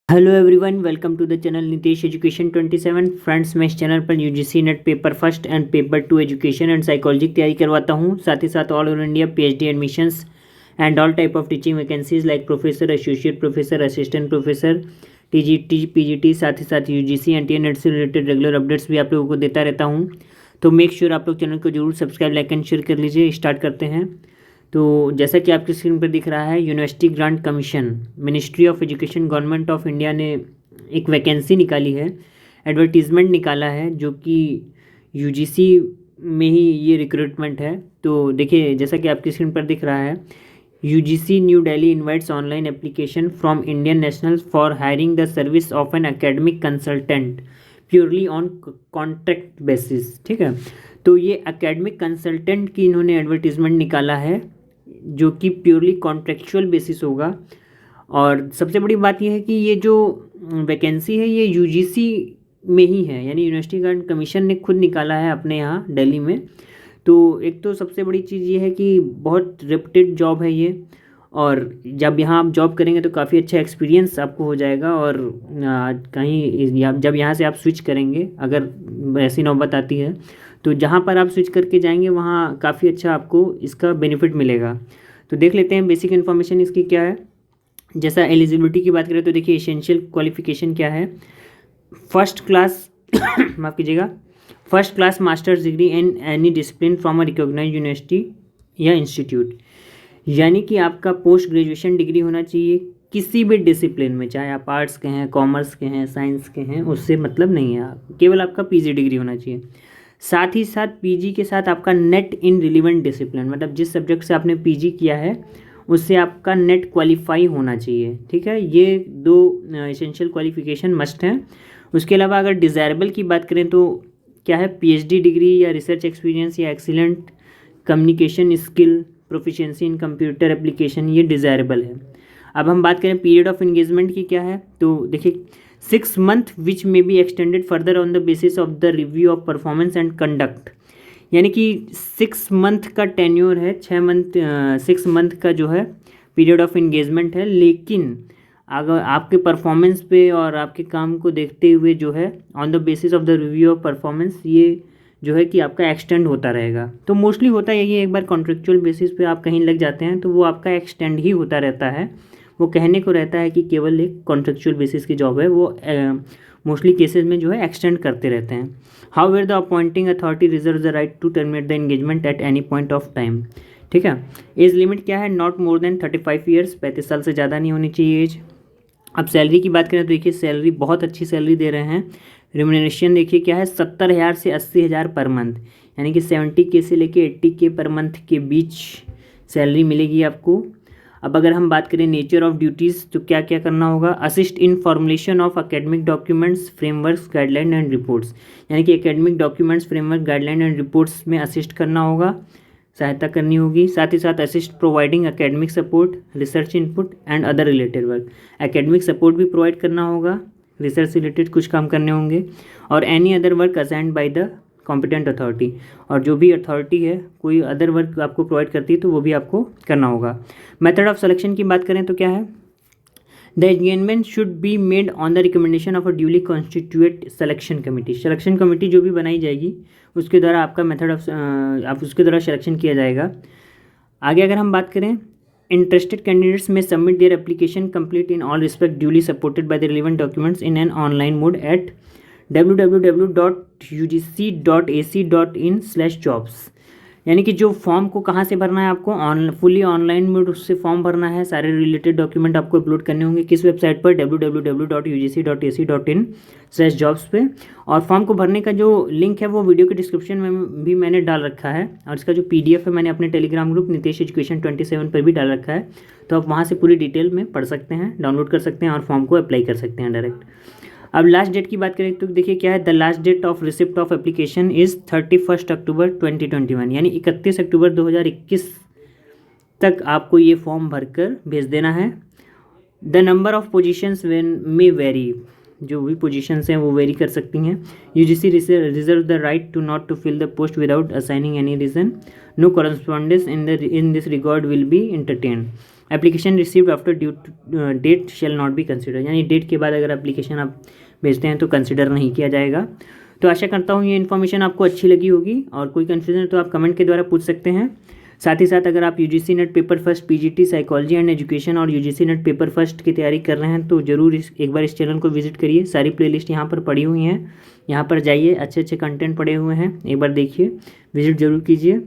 Hello everyone, welcome to the channel Nitesh education 27। Friends, मैं इस channel पर UGC NET paper first and paper 2 education and psychology की तैयारी करवाता हूँ। साथ ही साथ all over India PhD admissions and all type of teaching vacancies like professor, associate professor, assistant professor, TGT, PGT, साथ ही साथ यूजीसी एनटीए नेट से रिलेटेड रेगुलर अपडेट्स भी आप लोगों को देता रहता हूँ। तो मेक श्योर आप लोग चैनल को जरूर सब्सक्राइब, लाइक एंड शेयर कर लीजिए। स्टार्ट करते हैं। तो जैसा कि आपकी स्क्रीन पर दिख रहा है, university grant commission, ministry of education, government of India ने एक वैकेंसी निकाली है, एडवर्टीज़मेंट निकाला है, जो कि यूजीसी में ही ये रिक्रूटमेंट है। तो देखिए, जैसा कि आपकी स्क्रीन पर दिख रहा है, UGC new Delhi invites online application from Indian nationals for hiring the service of an academic consultant purely on contract basis. ठीक है, तो ये एकेडमिक कंसल्टेंट की इन्होंने एडवर्टीज़मेंट निकाला है, जो कि प्योरली कॉन्ट्रेक्चुअल बेसिस होगा। और सबसे बड़ी बात यह है कि ये जो वैकेंसी है ये यूजीसी में ही है, यानी यूनिवर्सिटी ग्रांट कमीशन ने खुद निकाला है अपने यहाँ दिल्ली में। तो एक तो सबसे बड़ी चीज़ ये है कि बहुत रेप्यूटेड जॉब है ये, और जब यहाँ आप जॉब करेंगे तो काफ़ी अच्छा एक्सपीरियंस आपको हो जाएगा। और जब यहाँ से आप स्विच करेंगे, अगर ऐसी नौबत आती है, तो जहाँ पर आप स्विच करके जाएंगे वहाँ काफ़ी अच्छा आपको इसका बेनिफिट मिलेगा। तो देख लेते हैं बेसिक इन्फॉर्मेशन इसकी क्या है। जैसा एलिजिबिलिटी की बात करें तो देखिए, एसेंशियल क्वालिफिकेशन क्या है। फर्स्ट क्लास माफ़ कीजिएगा, first class masters degree in any discipline from a recognised university या इंस्टीट्यूट, यानी कि आपका पोस्ट ग्रेजुएशन डिग्री होना चाहिए किसी भी डिसिप्लिन में, चाहे आप आर्ट्स के हैं, कॉमर्स के हैं, साइंस के हैं, उससे मतलब नहीं है। केवल आपका पीजी डिग्री होना चाहिए। साथ ही साथ पीजी के साथ आपका नेट इन रिलीवेंट डिसिप्लिन, मतलब जिस सब्जेक्ट से आपने पीजी किया है उससे आपका नेट क्वालिफाई होना चाहिए। ठीक है, ये दो एसेंशियल क्वालिफिकेशन मस्ट हैं। उसके अलावा अगर डिज़ायरेबल की बात करें तो क्या है, पीएचडी डिग्री या रिसर्च एक्सपीरियंस या एक्सीलेंट कम्युनिकेशन स्किल, प्रोफिशिएंसी इन कंप्यूटर एप्लीकेशन, ये डिज़ायरेबल है। अब हम बात करें पीरियड ऑफ इंगेजमेंट की क्या है, तो देखिए 6 month which may be extended further on the basis of the review of performance and conduct, यानी कि 6 मंथ का टेन्योर है, 6 मंथ का जो है पीरियड ऑफ इंगेजमेंट है। लेकिन अगर आपके परफॉर्मेंस पे और आपके काम को देखते हुए जो है on the basis of the review of performance, ये जो है कि आपका एक्सटेंड होता रहेगा। तो मोस्टली होता है ये, एक बार कॉन्ट्रेक्चुअल बेसिस पे आप कहीं लग जाते हैं तो वो आपका एक्सटेंड ही होता रहता है। वो कहने को रहता है कि केवल एक कॉन्ट्रेक्चुअल बेसिस की जॉब है, वो मोस्टली केसेस में जो है एक्सटेंड करते रहते हैं। However the appointing authority reserve the right to terminate the engagement at any point of time. ठीक है, एज लिमिट क्या है, नॉट मोर देन 35 ईयर्स, 35 साल से ज़्यादा नहीं होनी चाहिए एज। अब सैलरी की बात करें तो देखिए, सैलरी बहुत अच्छी सैलरी दे रहे हैं। रिम्यूनरेशन देखिए क्या है, 70,000 से 80,000 पर मंथ, यानी कि 70K से लेके 80K पर मंथ के बीच सैलरी मिलेगी आपको। अब अगर हम बात करें नेचर ऑफ ड्यूटीज़, तो क्या क्या करना होगा, assist in formulation of academic documents, frameworks, guideline and reports, यानी कि academic documents, framework, guideline and reports में असिस्ट करना होगा, सहायता करनी होगी। साथ ही साथ assist providing academic support, research input and other related work, academic support भी प्रोवाइड करना होगा, रिसर्च से रिलेटेड कुछ काम करने होंगे, और any other work assigned by the competent authority, और जो भी अथॉरिटी है कोई अदर वर्क आपको प्रोवाइड करती है तो वो भी आपको करना होगा। मेथड ऑफ सिलेक्शन की बात करें तो क्या है, the engagement should be made on the recommendation of a duly constitute selection committee. Selection committee जो भी बनाई जाएगी उसके द्वारा आपका मेथड ऑफ आप उसके द्वारा सिलेक्शन किया जाएगा। आगे अगर हम बात करें, इंटरेस्टेड कैंडिडेट्स में submit their application complete in all respect duly supported by the relevant documents in an online mode eight www.ugc.ac.in/jobs, यानी कि जो फॉर्म को कहाँ से भरना है आपको, फुली ऑनलाइन में उससे फॉर्म भरना है। सारे रिलेटेड डॉक्यूमेंट आपको अपलोड करने होंगे किस वेबसाइट पर, www.ugc.ac.in/jobs पे। और फॉर्म को भरने का जो लिंक है वो वीडियो के डिस्क्रिप्शन में भी मैंने डाल रखा है, और इसका जो PDF है मैंने अपने टेलीग्राम ग्रुप नितेश एजुकेशन 27 पर भी डाल रखा है। तो आप वहाँ से पूरी डिटेल में पढ़ सकते हैं, डाउनलोड कर सकते हैं और फॉर्म को अप्लाई कर सकते हैं डायरेक्ट। अब लास्ट डेट की बात करें तो देखिए क्या है, the last date of receipt of application is 31 October 2021, यानी 31 अक्टूबर 2021 तक आपको ये फॉर्म भरकर भेज देना है। द नंबर ऑफ पोजीशंस में वेरी, जो भी पोजीशंस हैं वो वेरी कर सकती हैं। UGC reserve the right to not to fill the post without assigning any reason, no correspondence in this record will be entertain. Application received after due date shall not be consider, यानी डेट के बाद अगर application आप भेजते हैं तो consider नहीं किया जाएगा। तो आशा करता हूँ ये इन्फॉर्मेशन आपको अच्छी लगी होगी, और कोई कन्फ्यूजन है तो आप कमेंट के द्वारा पूछ सकते हैं। साथ ही साथ अगर आप UGC NET paper first PGT psychology and education और यूजीसी नेट पेपर फर्स्ट की तैयारी कर रहे हैं तो ज़रूर एक बार इस चैनल को विजिट करिए। सारी प्लेलिस्ट यहाँ पर पड़ी हुई हैं, यहाँ पर जाइए, अच्छे अच्छे कंटेंट पड़े हुए हैं, एक बार देखिए, विजिट ज़रूर कीजिए।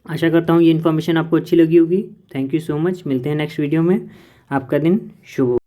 आशा करता हूँ ये इन्फॉर्मेशन आपको अच्छी लगी होगी। थैंक यू सो मच, मिलते हैं नेक्स्ट वीडियो में। आपका दिन शुभ हो।